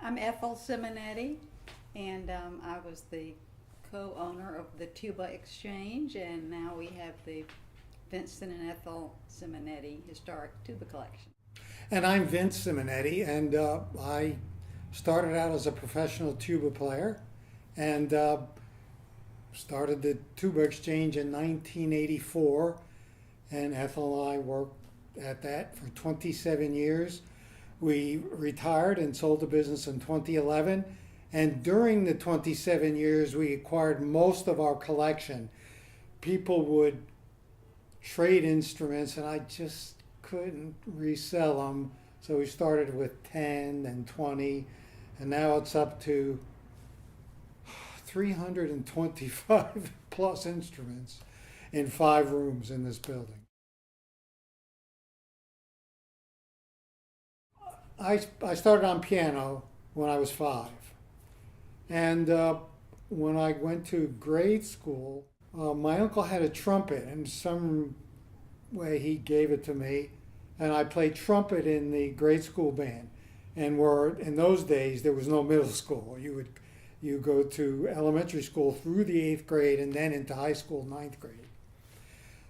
I'm Ethel Simonetti, and I was the co-owner of the Tuba Exchange, and now we have the Vincent and Ethel Simonetti Historic Tuba Collection. And I'm Vince Simonetti, and I started out as a professional tuba player and started the Tuba Exchange in 1984. And Ethel and I worked at that for 27 years. We retired and sold the business in 2011. And during the 27 years, we acquired most of our collection. People would trade instruments, and I just couldn't resell them. So we started with 10 and 20, and now it's up to 325 plus instruments in 5 rooms in this building. I started on piano when I was 5. And when I went to grade school, my uncle had a trumpet, and some way he gave it to me. And I played trumpet in the grade school band. And in those days, there was no middle school. You go to elementary school through the 8th grade and then into high school, 9th grade.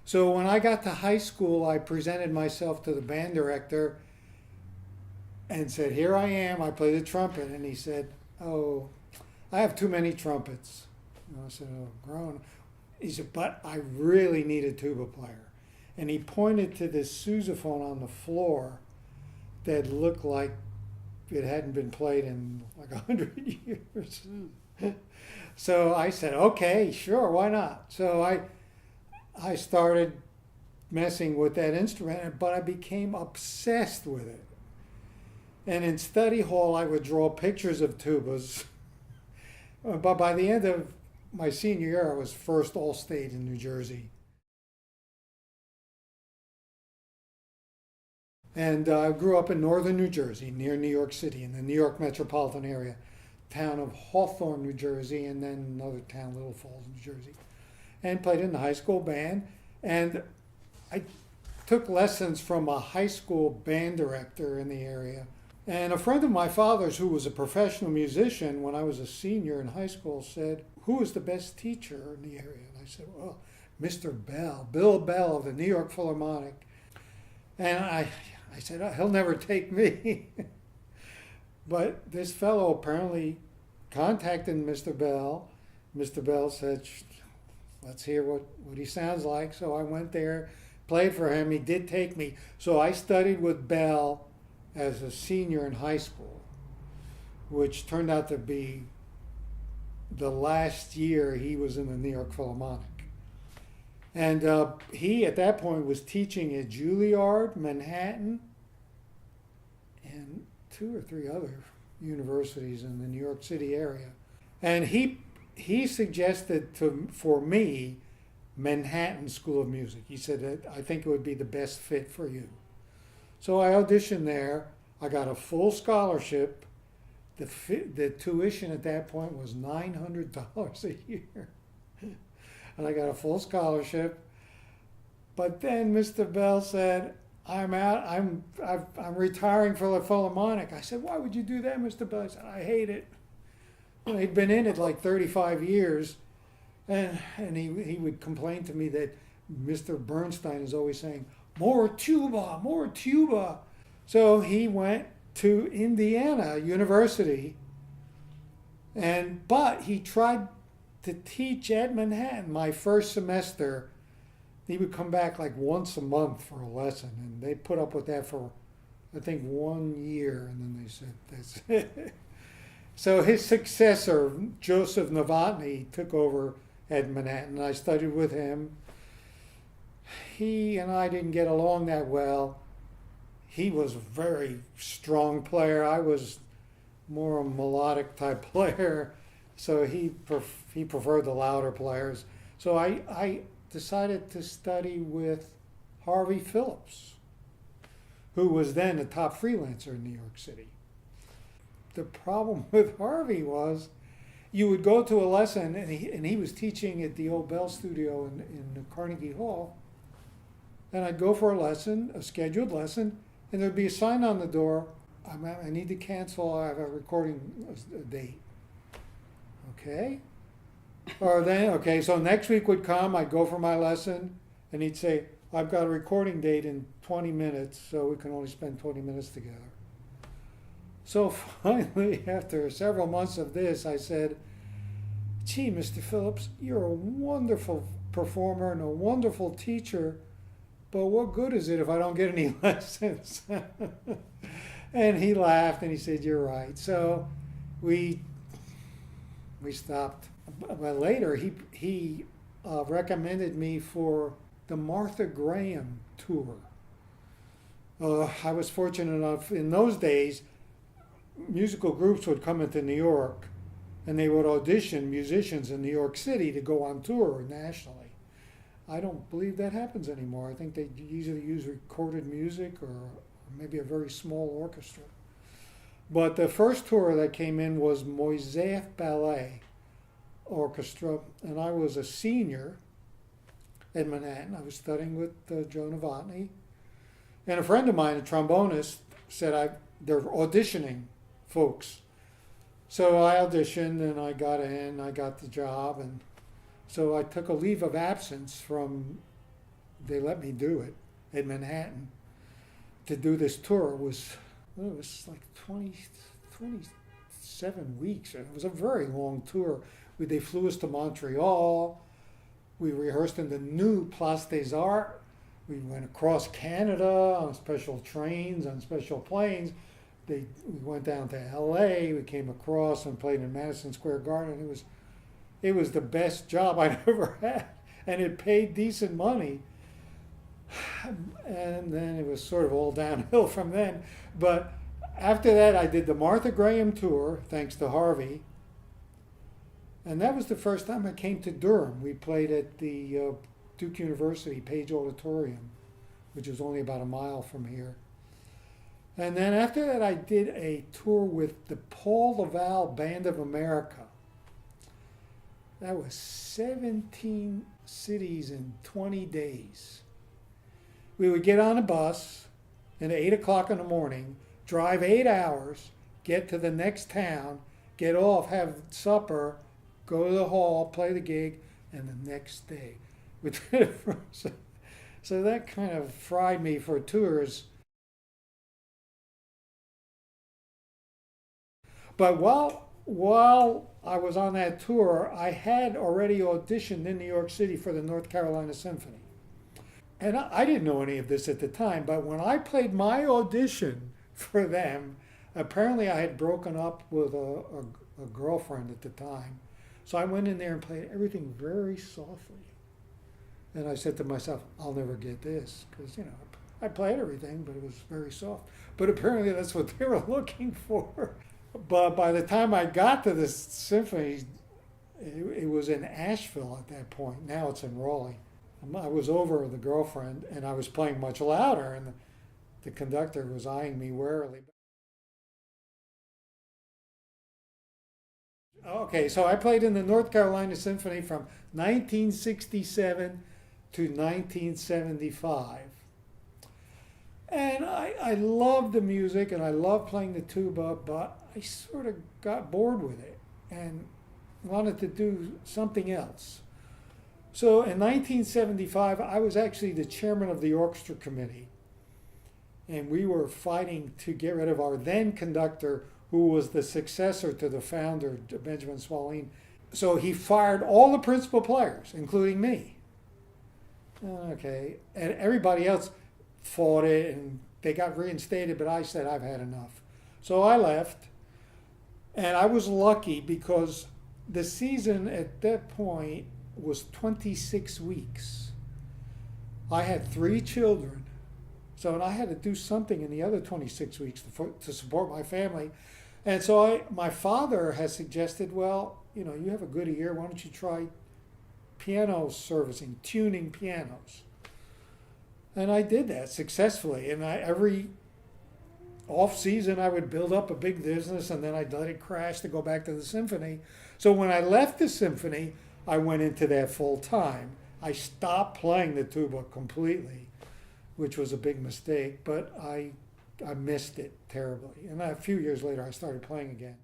So when I got to high school, I presented myself to the band director and said, "Here I am, I play the trumpet." And he said, "Oh, I have too many trumpets." And I said, "Oh, grown." He said, "But I really need a tuba player." And he pointed to this sousaphone on the floor that looked like it hadn't been played in like 100 years. So I said, "Okay, sure, why not?" So I started messing with that instrument, but I became obsessed with it. And in study hall, I would draw pictures of tubas. But by the end of my senior year, I was first all-state in New Jersey. And I grew up in northern New Jersey, near New York City, in the New York metropolitan area, town of Hawthorne, New Jersey, and then another town, Little Falls, New Jersey. And played in the high school band. And I took lessons from a high school band director in the area. And a friend of my father's, who was a professional musician when I was a senior in high school, said, "Who is the best teacher in the area?" And I said, "Well, Mr. Bell, Bill Bell of the New York Philharmonic." And I said, "Oh, he'll never take me." But this fellow apparently contacted Mr. Bell. Mr. Bell said, "Let's hear what he sounds like." So I went there, played for him. He did take me. So I studied with Bell as a senior in high school, which turned out to be the last year he was in the New York Philharmonic. And he, at that point, was teaching at Juilliard, Manhattan, and 2 or 3 other universities in the New York City area. And he suggested for me Manhattan School of Music. He said that I think it would be the best fit for you. So I auditioned there. I got a full scholarship. The tuition at that point was $900 a year. And I got a full scholarship. But then Mr. Bell said, "I'm out. I'm retiring for the Philharmonic." I said, "Why would you do that, Mr. Bell?" He said, "I hate it." You know, he'd been in it like 35 years. And he would complain to me that Mr. Bernstein is always saying, "More tuba, more tuba." So he went to Indiana University, but he tried to teach at Manhattan. My first semester, he would come back like once a month for a lesson, and they put up with that for, I think, 1 year, and then they said, "That's it." So his successor, Joseph Novotny, took over at Manhattan, and I studied with him. He and I didn't get along that well. He was a very strong player. I was more a melodic type player, so he preferred the louder players. So I decided to study with Harvey Phillips, who was then a top freelancer in New York City. The problem with Harvey was you would go to a lesson, and he was teaching at the old Bell Studio in Carnegie Hall, and I'd go for a lesson, a scheduled lesson, and there'd be a sign on the door, I need to cancel. I have a recording date. Okay. Or then, okay, so next week would come, I'd go for my lesson, and he'd say, I've got a recording date in 20 minutes, so we can only spend 20 minutes together. So finally, after several months of this, I said, gee, Mr. Phillips, you're a wonderful performer and a wonderful teacher, but what good is it if I don't get any lessons? And he laughed and he said, you're right. So we stopped. But later, he recommended me for the Martha Graham tour. I was fortunate enough, in those days, musical groups would come into New York and they would audition musicians in New York City to go on tour nationally. I don't believe that happens anymore. I think they usually use recorded music or maybe a very small orchestra. But the first tour that came in was Moiseeff Ballet Orchestra, and I was a senior in Manhattan. I was studying with Joe Novotny. And a friend of mine, a trombonist, said they're auditioning folks. So I auditioned and I got in, I got the job, and so I took a leave of absence they let me do it in Manhattan to do this tour. It was like 27 weeks. It was a very long tour. They flew us to Montreal. We rehearsed in the new Place des Arts. We went across Canada on special trains, on special planes. We went down to LA. We came across and played in Madison Square Garden. It was the best job I'd ever had, and it paid decent money. And then it was sort of all downhill from then. But after that, I did the Martha Graham tour, thanks to Harvey. And that was the first time I came to Durham. We played at the Duke University Page Auditorium, which is only about a mile from here. And then after that, I did a tour with the Paul Laval Band of America. That was 17 cities in 20 days. We would get on a bus at 8 o'clock in the morning, drive 8 hours, get to the next town, get off, have supper, go to the hall, play the gig, and the next day. So that kind of fried me for tours. But while I was on that tour, I had already auditioned in New York City for the North Carolina Symphony. And I didn't know any of this at the time, but when I played my audition for them, apparently I had broken up with a girlfriend at the time. So I went in there and played everything very softly. And I said to myself, I'll never get this, because, I played everything, but it was very soft. But apparently that's what they were looking for. But by the time I got to this symphony, it was in Asheville at that point. Now it's in Raleigh. I was over the girlfriend, and I was playing much louder, and the conductor was eyeing me warily. Okay, so I played in the North Carolina Symphony from 1967 to 1975. And I loved the music, and I loved playing the tuba, but I sort of got bored with it and wanted to do something else. So in 1975, I was actually the chairman of the orchestra committee, and we were fighting to get rid of our then conductor, who was the successor to the founder, Benjamin Swalene. So he fired all the principal players, including me. Okay, and everybody else fought it, and they got reinstated, but I said, I've had enough. So I left, and I was lucky because the season at that point was 26 weeks. I had 3 children, so I had to do something in the other 26 weeks to support my family. And so my father has suggested, well, you have a good ear, why don't you try piano servicing, tuning pianos? And I did that successfully. And every off season, I would build up a big business, and then I'd let it crash to go back to the symphony. So when I left the symphony, I went into that full time. I stopped playing the tuba completely, which was a big mistake, but I I missed it terribly. And a few years later, I started playing again.